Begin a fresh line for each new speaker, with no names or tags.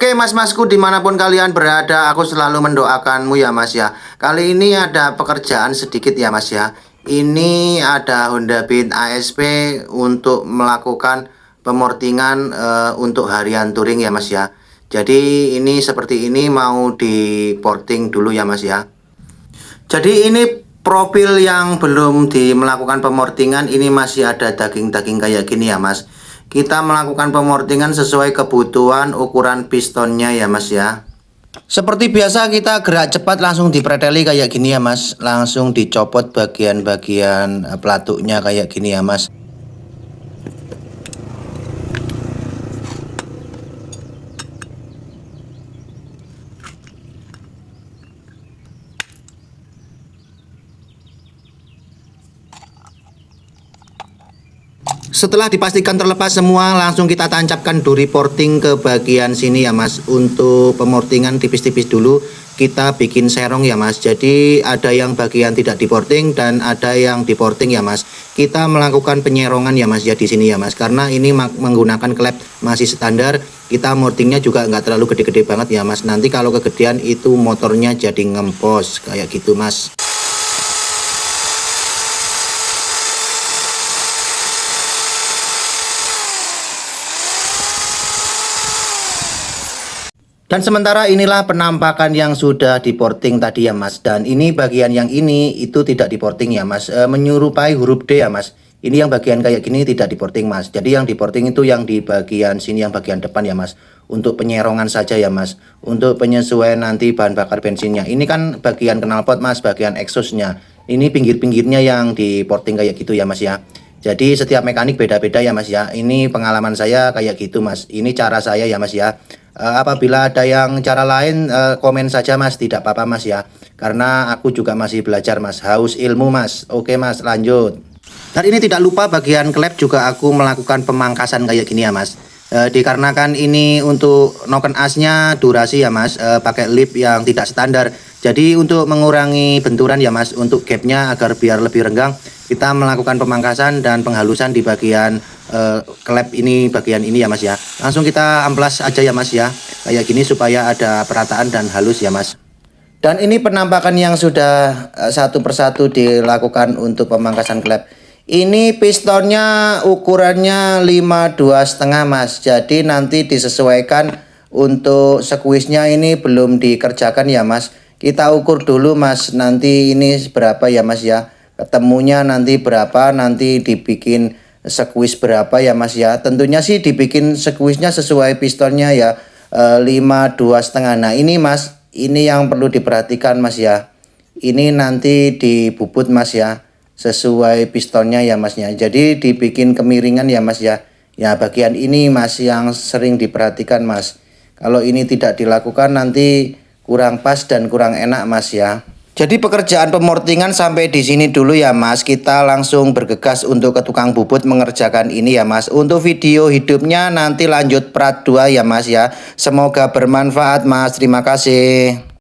Oke mas-masku dimanapun kalian berada, aku selalu mendoakanmu ya mas ya. Kali ini ada pekerjaan sedikit ya mas ya. Ini ada Honda Beat ASP untuk melakukan pemortingan untuk harian touring ya mas ya. Jadi ini seperti ini mau diporting dulu ya mas ya. Jadi ini profil yang belum melakukan pemortingan, ini masih ada daging-daging kayak gini ya mas. Kita melakukan pemortingan sesuai kebutuhan ukuran pistonnya ya mas ya. Seperti biasa kita gerak cepat langsung dipreteli kayak gini ya mas. Langsung dicopot bagian-bagian pelatuknya kayak gini ya mas. Setelah dipastikan terlepas semua, langsung kita tancapkan duri porting ke bagian sini ya mas. Untuk pemortingan tipis-tipis dulu, kita bikin serong ya mas. Jadi ada yang bagian tidak diporting dan ada yang diporting ya mas. Kita melakukan penyerongan ya mas ya di sini ya mas. Karena ini menggunakan klep masih standar, kita mortingnya juga nggak terlalu gede-gede banget ya mas. Nanti kalau kegedean itu motornya jadi ngempos kayak gitu mas. Dan sementara inilah penampakan yang sudah diporting tadi ya mas. Dan ini bagian yang ini itu tidak diporting ya mas, menyerupai huruf D ya mas. Ini yang bagian kayak gini tidak diporting mas. Jadi yang diporting itu yang di bagian sini, yang bagian depan ya mas. Untuk penyerongan saja ya mas. Untuk penyesuaian nanti bahan bakar bensinnya. Ini kan bagian knalpot mas, bagian exhaustnya. Ini pinggir-pinggirnya yang diporting kayak gitu ya mas ya. Jadi setiap mekanik beda-beda ya mas ya. Ini pengalaman saya kayak gitu mas. Ini cara saya ya mas ya. Apabila ada yang cara lain, komen saja mas, tidak apa-apa mas ya. Karena aku juga masih belajar mas, haus ilmu mas. Oke mas, lanjut. Dan ini tidak lupa bagian klep juga aku melakukan pemangkasan kayak gini ya mas. Dikarenakan ini untuk noken asnya durasi ya mas, pakai lip yang tidak standar. Jadi untuk mengurangi benturan ya mas, untuk gapnya agar biar lebih renggang, kita melakukan pemangkasan dan penghalusan di bagian klep ini, bagian ini ya mas ya. Langsung kita amplas aja ya mas ya, kayak gini supaya ada perataan dan halus ya mas. Dan ini penampakan yang sudah satu persatu dilakukan untuk pemangkasan klep. Ini pistonnya ukurannya 52,5 mas. Jadi nanti disesuaikan untuk squeeze-nya, ini belum dikerjakan ya mas. Kita ukur dulu mas, nanti ini berapa ya mas ya. Ketemunya nanti berapa, nanti dibikin squeeze berapa ya mas ya. Tentunya sih dibikin squeeze-nya sesuai pistonnya ya, 52,5. Nah ini mas, ini yang perlu diperhatikan mas ya. Ini nanti dibubut mas ya, sesuai pistonnya ya masnya. Jadi dibikin kemiringan ya mas ya. Ya bagian ini mas yang sering diperhatikan mas. Kalau ini tidak dilakukan nanti kurang pas dan kurang enak mas ya. Jadi pekerjaan pemortingan sampai di sini dulu ya mas. Kita langsung bergegas untuk ke tukang bubut mengerjakan ini ya mas. Untuk video hidupnya nanti lanjut part 2 ya mas ya. Semoga bermanfaat mas. Terima kasih.